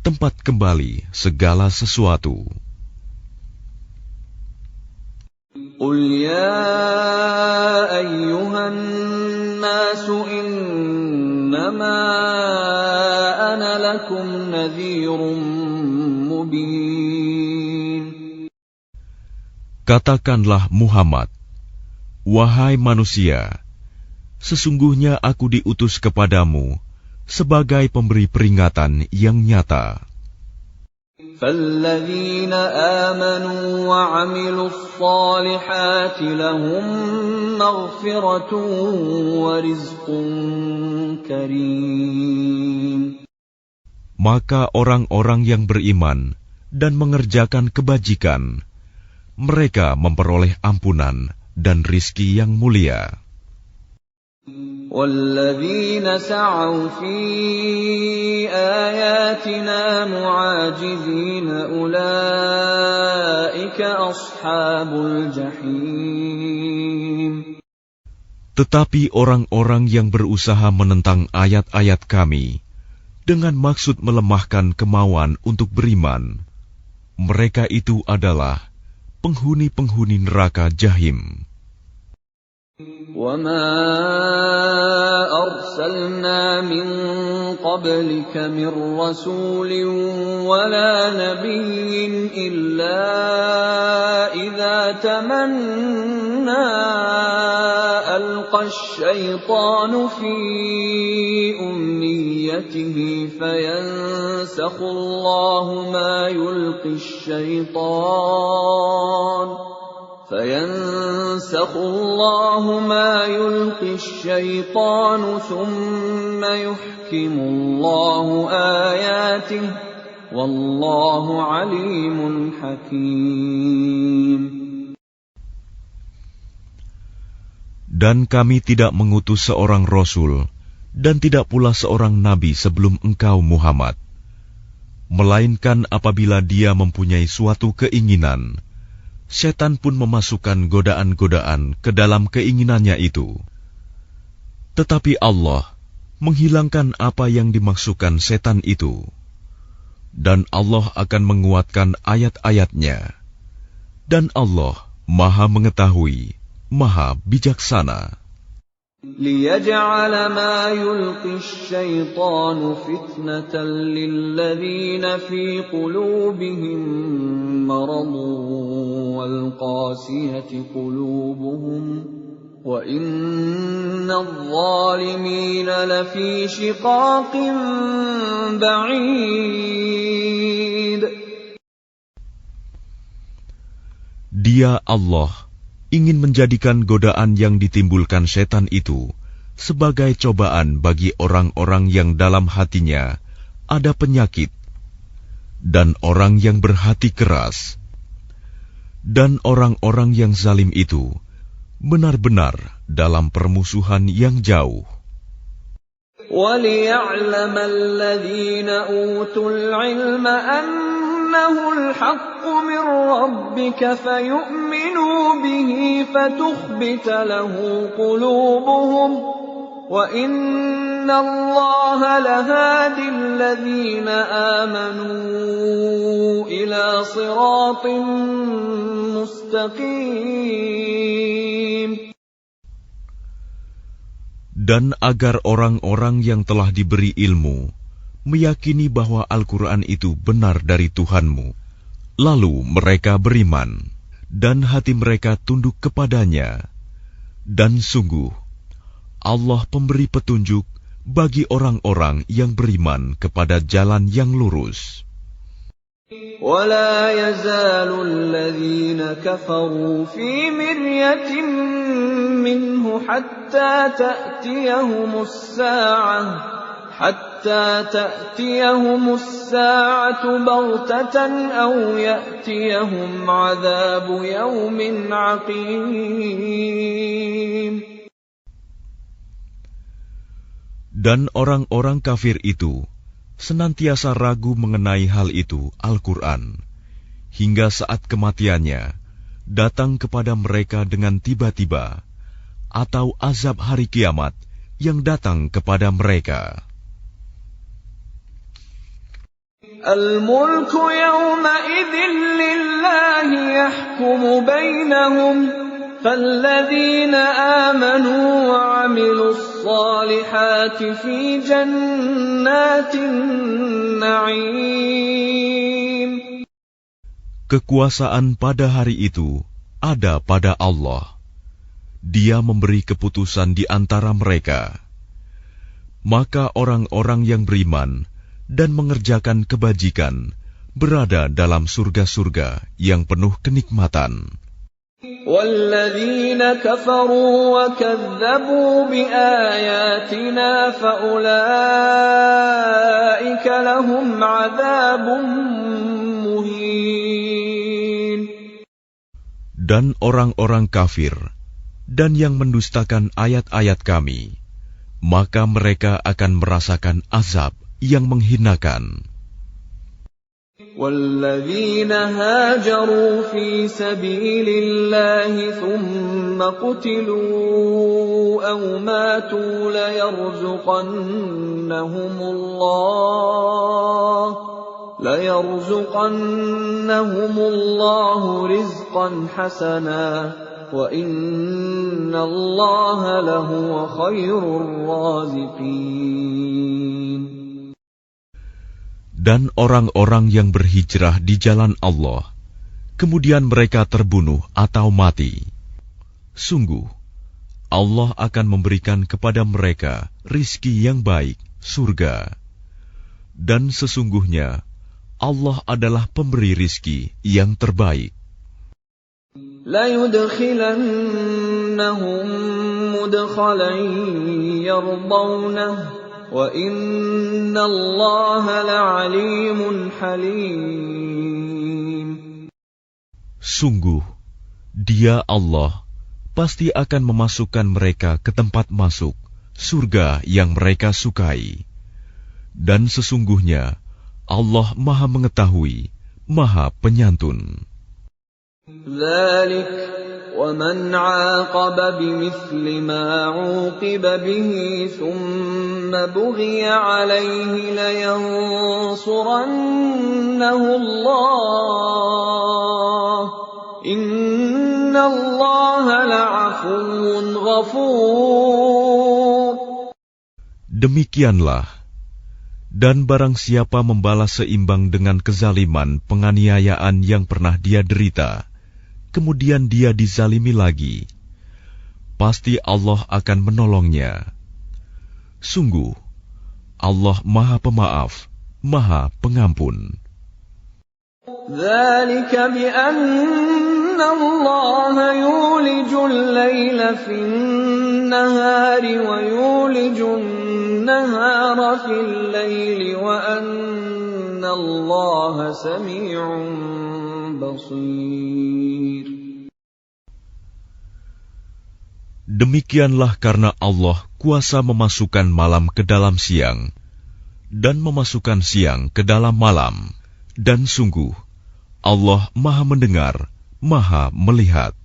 tempat kembali segala sesuatu. قُلْ يَا أَيُّهَا النَّاسُ إِنَّمَا أَنَا لَكُمْ نَذِيرٌ مُبِينٌ. Katakanlah Muhammad, wahai manusia, sesungguhnya aku diutus kepadamu sebagai pemberi peringatan yang nyata. فَالَّذِينَ آمَنُوا وَعَمِلُوا الصَّالِحَاتِ لَهُم مَّغْفِرَةٌ وَرِزْقٌ كَرِيمٌ. Maka orang-orang yang beriman dan mengerjakan kebajikan, mereka memperoleh ampunan dan rizki yang mulia. وَالَّذِينَ سَعَوْا فِي آيَاتِنَا مُعَاجِزِينَ أُولَئِكَ أَصْحَابُ الْجَحِيمِ. Tetapi orang-orang yang berusaha menentang ayat-ayat kami dengan maksud melemahkan kemauan untuk beriman, mereka itu adalah penghuni-penghuni neraka Jahim. وَمَا أَرْسَلْنَا مِن قَبْلِكَ مِن رَّسُولٍ وَلَا نَبِيٍّ إِلَّا إِذَا تَمَنَّىٰ أَلْقَى الشَّيْطَانُ فِي أُمْنِيَّتِهِ فَيَنسَخُ اللَّهُ مَا يُلْقِي الشَّيْطَانُ ثُمَّ يُحْكِمُ اللَّهُ آيَاتِهِ وَاللَّهُ عَلِيمٌ حَكِيمٌ. Dan kami tidak mengutus seorang Rasul dan tidak pula seorang Nabi sebelum engkau Muhammad, melainkan apabila dia mempunyai suatu keinginan, setan pun memasukkan godaan-godaan ke dalam keinginannya itu. Tetapi Allah menghilangkan apa yang dimaksudkan setan itu, dan Allah akan menguatkan ayat-ayatnya. Dan Allah Maha Mengetahui, Maha Bijaksana. لِيَجْعَلَ مَا يُلْقِي الشَّيْطَانُ فِتْنَةً لِّلَّذِينَ فِي قُلُوبِهِم مَّرَضٌ وَالْقَاسِيَةِ قُلُوبُهُمْ وَإِنَّ الظَّالِمِينَ لَفِي شِقَاقٍ بَعِيدٍ. Dia Allah ingin menjadikan godaan yang ditimbulkan setan itu sebagai cobaan bagi orang-orang yang dalam hatinya ada penyakit dan orang yang berhati keras, dan orang-orang yang zalim itu benar-benar dalam permusuhan yang jauh. وَلِيَعْلَمَ الَّذِينَ أُوتُوا الْعِلْمَ أَنَّهُ الْحَقُّ مِنْ رَبِّكَ فَيُؤْمِنُوا بِهِ فَتُخْبِتَ لَهُ قُلُوبُهُمْ وَإِنَّ اللَّهَ لَهَادِي الَّذِينَ آمَنُوا إِلَى صِرَاطٍ مُسْتَقِيمٍ. Dan agar orang-orang yang telah diberi ilmu meyakini bahwa Al-Quran itu benar dari Tuhanmu, lalu mereka beriman, dan hati mereka tunduk kepadanya. Dan sungguh, Allah pemberi petunjuk bagi orang-orang yang beriman kepada jalan yang lurus. وَلَا يَزَالُ الَّذِينَ كَفَرُوا فِي مِرْيَةٍ مِّنْهُ حَتَّى تَأْتِيَهُمُ السَّاعَةُ بَغْتَةً أَوْ يَأْتِيَهُمْ عَذَابُ يَوْمٍ عَقِيمٍ. Dan orang-orang kafir itu senantiasa ragu mengenai hal itu, Al-Quran, hingga saat kematiannya datang kepada mereka dengan tiba-tiba, atau azab hari kiamat yang datang kepada mereka. Al-mulku yawma'idhin lillahi yahkumu bainahum falladzina amanu wa 'amilus salihati fi jannatin na'im. Kekuasaan pada hari itu ada pada Allah. Dia memberi keputusan di antara mereka. Maka orang-orang yang beriman dan mengerjakan kebajikan berada dalam surga-surga yang penuh kenikmatan. وَالَّذِينَ كَفَرُوا وَكَذَّبُوا بِآيَاتِنَا فَأُولَئِكَ لَهُمْ عَذَابٌ مُهِينٌ. Dan orang-orang kafir dan yang mendustakan ayat-ayat kami, maka mereka akan merasakan azab yang menghinakan. وَالَّذِينَ هَاجَرُوا فِي سَبِيلِ اللَّهِ ثُمَّ قُتِلُوا أَوْ مَاتُوا لَيَرْزُقَنَّهُمُ اللَّهُ رِزْقًا حَسَنًا وَإِنَّ اللَّهَ لَهُوَ خَيْرُ الرَّازِقِينَ. Dan orang-orang yang berhijrah di jalan Allah, kemudian mereka terbunuh atau mati, sungguh Allah akan memberikan kepada mereka rizki yang baik, surga. Dan sesungguhnya Allah adalah pemberi rizki yang terbaik. لَيُدْخِلَنَّهُمْ مُدْخَلًا يَرْضَوْنَهُ وَإِنَّ اللَّهَ لَعَلِيمٌ حَلِيمٌ. Sungguh, Dia Allah pasti akan memasukkan mereka ke tempat masuk, surga yang mereka sukai. Dan sesungguhnya Allah Maha Mengetahui, Maha Penyantun. ذَلِكَ وَمَنْ عَاقَبَ بِمِثْلِ مَا عُوقِبَ بِهِ ثُمَّ بُغِيَ عَلَيْهِ لَيَنصُرَنَّهُ اللَّهُ إِنَّ اللَّهَ لَعَفُوٌّ غَفُورٌ. Demikianlah, dan barang siapa membalas seimbang dengan kezaliman penganiayaan yang pernah dia derita, kemudian dia dizalimi lagi, pasti Allah akan menolongnya. Sungguh, Allah Maha Pemaaf, Maha Pengampun. ذلك بأن الله يولج الليل في النهار ويولج النهار في الليل وأن الله سميع بصير. Demikianlah karena Allah kuasa memasukkan malam ke dalam siang dan memasukkan siang ke dalam malam, dan sungguh Allah Maha Mendengar, Maha Melihat.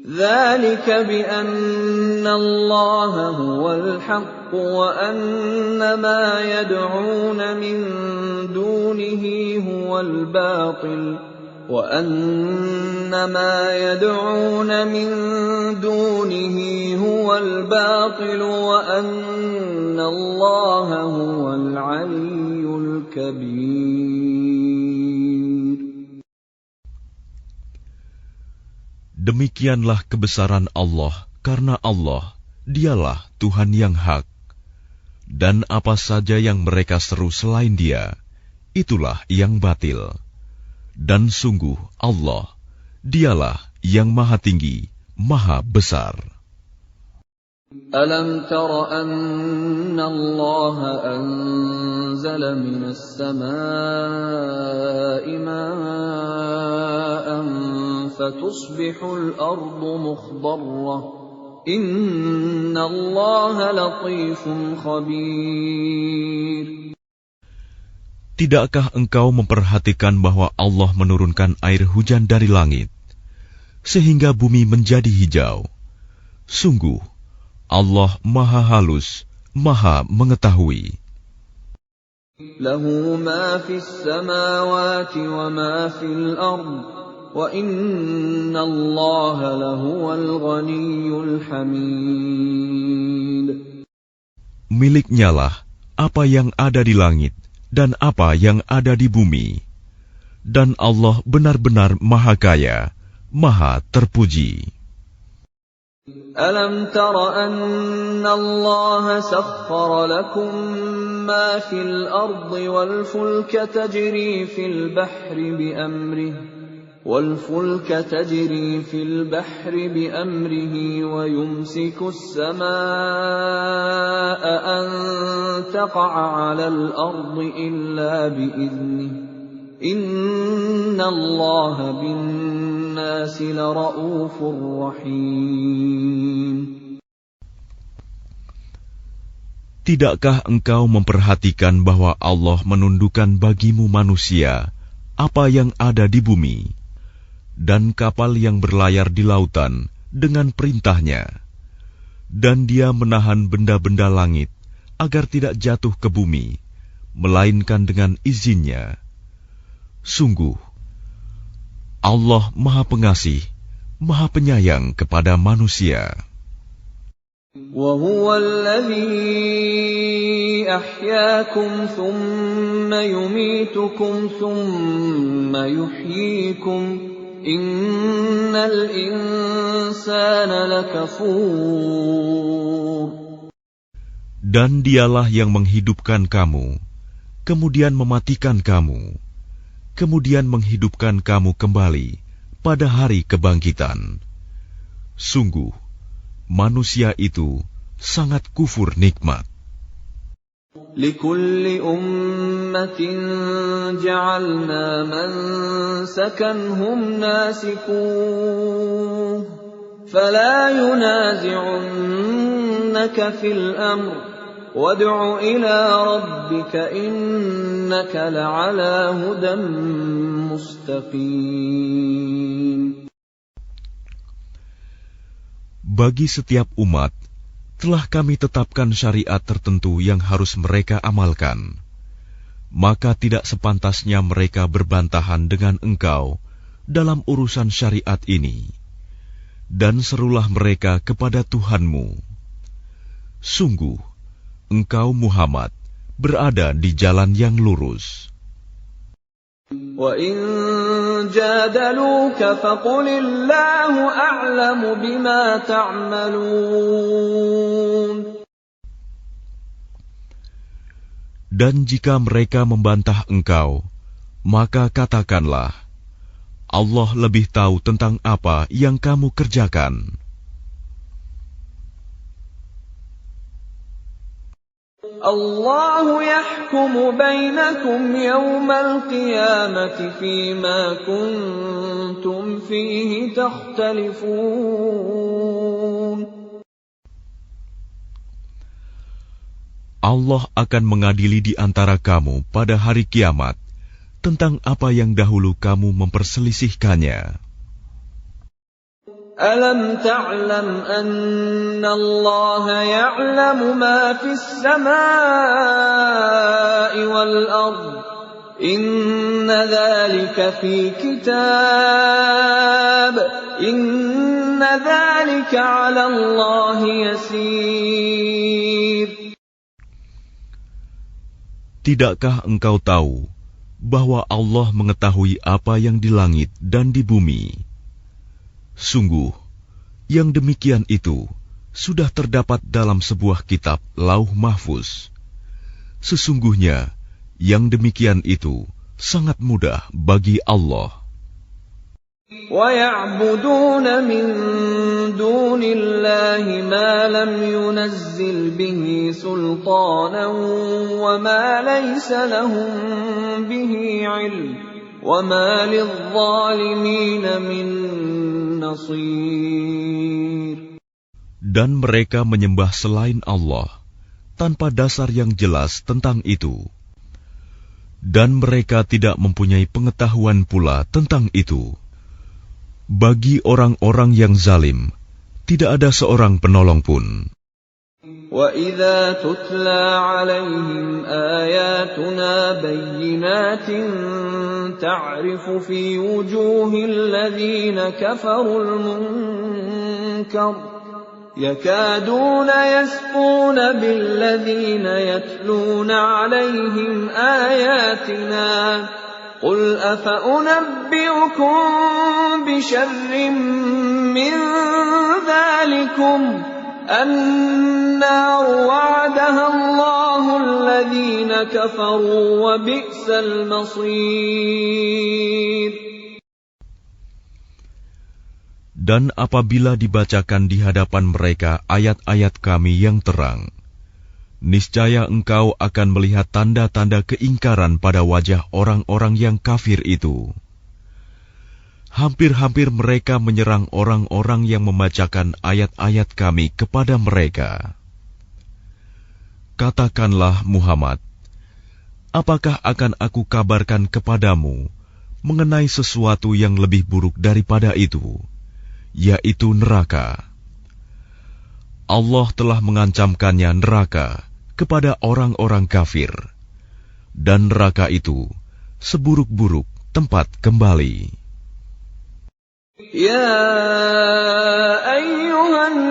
ذلك بأن الله هو الحق وأن ما يدعون من دونه هو الباطل وأن ما يدعون من دونه هو الباطل وأن الله هو العلي الكبير. Demikianlah kebesaran Allah, karena Allah, dialah Tuhan yang hak. Dan apa saja yang mereka seru selain Dia, itulah yang batil. Dan sungguh Allah, dialah yang maha tinggi, maha besar. ألم تر أن الله أنزل من السماء ماء فتصبح الأرض مخضرة إن الله لطيف خبير. Tidakkah engkau memperhatikan bahwa Allah menurunkan air hujan dari langit, sehingga bumi menjadi hijau? Sungguh, Allah Maha Halus, Maha Mengetahui. Lahu ma fis samawati wa ma fil ard wa inna Allaha lahuwal ghaniyyul hamid. Miliknyalah apa yang ada di langit dan apa yang ada di bumi, dan Allah benar-benar Maha Kaya, Maha Terpuji. ألم تر أن الله سخر لكم ما في الأرض والفلك تجري في البحر بأمره ويمسك السماء أن تقع على الأرض إلا بإذنه إن الله بالناس لرؤوف رحيم. Tidakkah engkau memperhatikan bahwa Allah menundukkan bagimu manusia apa yang ada di bumi, dan kapal yang berlayar di lautan dengan perintahnya, dan Dia menahan benda-benda langit agar tidak jatuh ke bumi, melainkan dengan izinnya. Sungguh, Allah Maha Pengasih, Maha Penyayang kepada manusia. وَهُوَ الَّذِي أَحْيَاكُمْ ثُمَّ يُمِيتُكُمْ ثُمَّ يُحْيِيكُمْ إِنَّ الْإِنسَانَ لَكَفُورٌ. Dan Dialah yang menghidupkan kamu, kemudian mematikan kamu, kemudian menghidupkan kamu kembali pada hari kebangkitan. Sungguh, manusia itu sangat kufur nikmat. لِكُلِّ أُمَّةٍ جَعَلْنَا مَنسَكًا هُمْ نَاسِكُوهُ فَلَا يُنَازِعُنَّكَ فِي الْأَمْرِ وَادْعُ إِلَى رَبِّكَ إِنَّكَ لَعَلَى هُدًى مُسْتَقِيمٍ. Bagi setiap umat, telah kami tetapkan syariat tertentu yang harus mereka amalkan. Maka tidak sepantasnya mereka berbantahan dengan engkau dalam urusan syariat ini. Dan serulah mereka kepada Tuhanmu. Sungguh, engkau Muhammad berada di jalan yang lurus. وَإِن جادلوك فقل الله أعلم بما تعملون. Dan jika mereka membantah engkau, maka katakanlah, Allah lebih tahu tentang apa yang kamu kerjakan. Allahu yahkumu bainakum yawmal qiyamati fima kuntum fihi takhtalifun. Allah akan mengadili di antara kamu pada hari kiamat tentang apa yang dahulu kamu memperselisihkannya. Alam ta'lam anna Allah ya'lamu ma fis samaa'i wal ard. Inna dhalika fi kitab. Inna dhalika 'ala Allah yasir. Tidakkah engkau tahu bahwa Allah mengetahui apa yang di langit dan di bumi? Sungguh, yang demikian itu sudah terdapat dalam sebuah kitab Lauh Mahfuz. Sesungguhnya, yang demikian itu sangat mudah bagi Allah. وَيَعْبُدُونَ مِن دُونِ اللَّهِ مَا لَمْ يُنَزِّلْ بِهِ سُلْطَانًا وَمَا لَيْسَ لَهُم بِهِ عِلْمٌ وَمَا لِلظَّالِمِينَ مِن نَّصِيرٍ. Dan mereka menyembah selain Allah tanpa dasar yang jelas tentang itu. Dan mereka tidak mempunyai pengetahuan pula tentang itu. Bagi orang-orang yang zalim, tidak ada seorang penolong pun. وَإِذَا تُتْلَى عَلَيْهِمْ آيَاتُنَا بَيِّنَاتٍ تَعْرِفُ فِي وُجُوهِ الَّذِينَ كَفَرُوا الْمُنكَرَ يَكَادُونَ يَسْطُونَ بِالَّذِينَ يَتْلُونَ عَلَيْهِمْ آيَاتِنَا قُلْ أَفَأُنَبِّئُكُم بِشَرٍّ مِّن ذَلِكُمْ النَّارُ وَعَدَهَا اللَّهُ الَّذِينَ كَفَرُوا وَبِئْسَ الْمَصِيرُ. Dan apabila dibacakan di hadapan mereka ayat-ayat Kami yang terang, niscaya engkau akan melihat tanda-tanda keingkaran pada wajah orang-orang yang kafir itu. Hampir-hampir mereka menyerang orang-orang yang membacakan ayat-ayat Kami kepada mereka. Katakanlah Muhammad, apakah akan aku kabarkan kepadamu mengenai sesuatu yang lebih buruk daripada itu, yaitu neraka? Allah telah mengancamkannya neraka kepada orang-orang kafir, dan neraka itu seburuk-buruk tempat kembali. Ya ayyuhan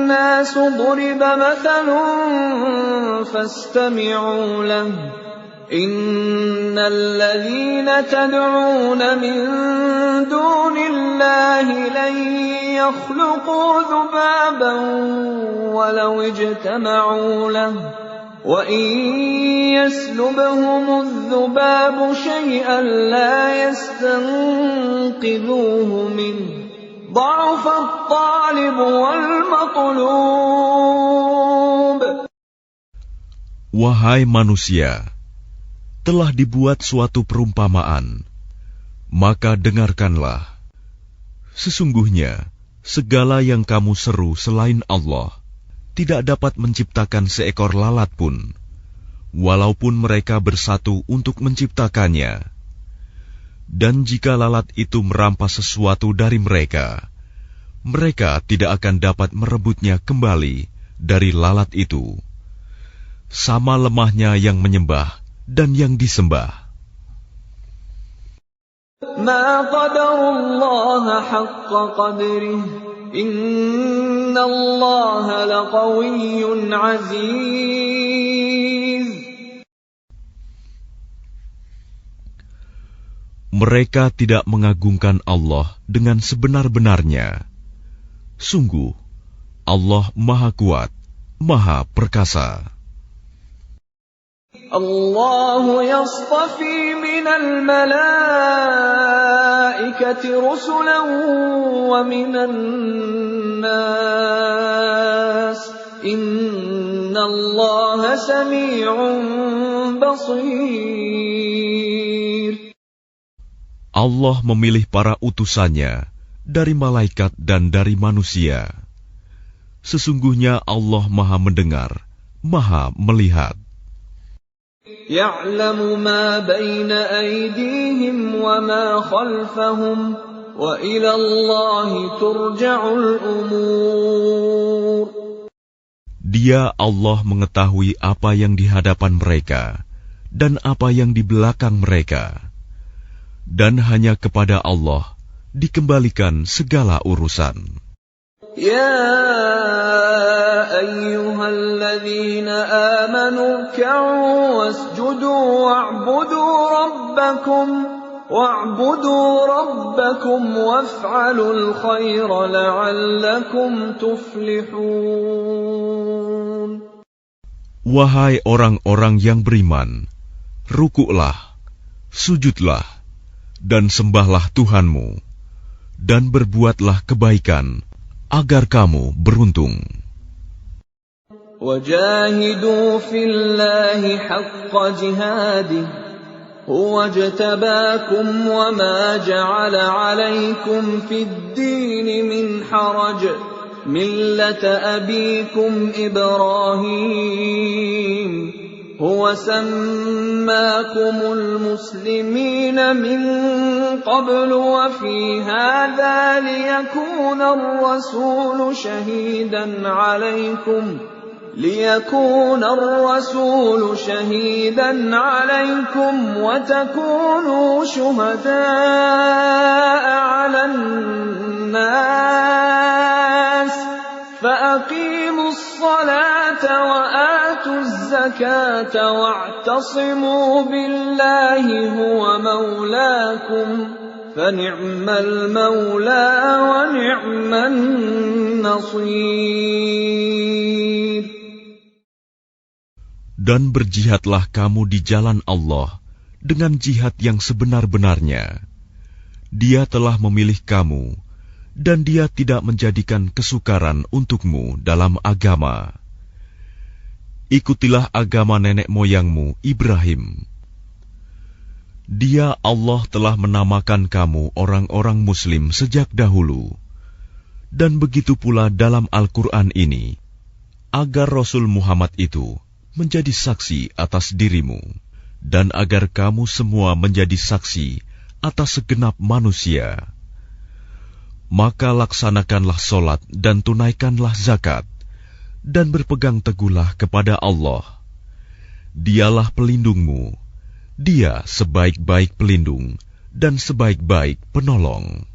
nas duriba mathalun fastami'u lahu innal ladhina tad'una min dunillahi lan yakhluqu dhubaban walau ijtama'u lahu wa in yaslubhum adh-dhubabu shay'an la yastanqidhuhu min ضعف الطالب والمطلوب. Wahai manusia, telah dibuat suatu perumpamaan, maka dengarkanlah. Sesungguhnya, segala yang kamu seru selain Allah tidak dapat menciptakan seekor lalat pun, walaupun mereka bersatu untuk menciptakannya. Dan jika lalat itu merampas sesuatu dari mereka, mereka tidak akan dapat merebutnya kembali dari lalat itu. Sama lemahnya yang menyembah dan yang disembah. Ma qadarullah haqqa qadrih, innallaha laqawiyyun aziz. Mereka tidak mengagungkan Allah dengan sebenar-benarnya. Sungguh, Allah Maha Kuat, Maha Perkasa. Allah yastafi minal malaikati rusulan wa minan nas. Innallaha sami'un basir. Allah memilih para utusannya dari malaikat dan dari manusia. Sesungguhnya Allah Maha Mendengar, Maha Melihat. Ya'lamu ma baina aydihim wa ma khalfahum wa ila Allahi turja'ul umur. Dia Allah mengetahui apa yang di hadapan mereka dan apa yang di belakang mereka. Dan hanya kepada Allah dikembalikan segala urusan. Ya ayyuhalladzina amanu ruk'u wasjudu wa'budu rabbakum waf'alul khaira la'allakum tuflihun. Wahai orang-orang yang beriman, rukuklah, sujudlah, dan sembahlah Tuhanmu, dan berbuatlah kebaikan, agar kamu beruntung. Wajahidu fillahi haqqa jihadih, huwa jtabakum wa ma ja'ala alaykum fid dini min haraj, millata abikum Ibrahim. هو سماكم المسلمين من قبل وفي هذا ليكون الرسول شهيدا عليكم وتكونوا شهداء على الناس فأقيموا الصلاة وآتوا الزكاة واعتصموا بالله هو مولاكم فنعم المولى ونعم النصير. Dan berjihadlah kamu di jalan Allah dengan jihad yang sebenar-benarnya. Dia telah memilih kamu, dan Dia tidak menjadikan kesukaran untukmu dalam agama. Ikutilah agama nenek moyangmu Ibrahim. Dia Allah telah menamakan kamu orang-orang Muslim sejak dahulu. Dan begitu pula dalam Al-Quran ini, agar Rasul Muhammad itu menjadi saksi atas dirimu, dan agar kamu semua menjadi saksi atas segenap manusia. Maka laksanakanlah solat dan tunaikanlah zakat, dan berpegang teguhlah kepada Allah. Dialah pelindungmu, Dia sebaik-baik pelindung dan sebaik-baik penolong.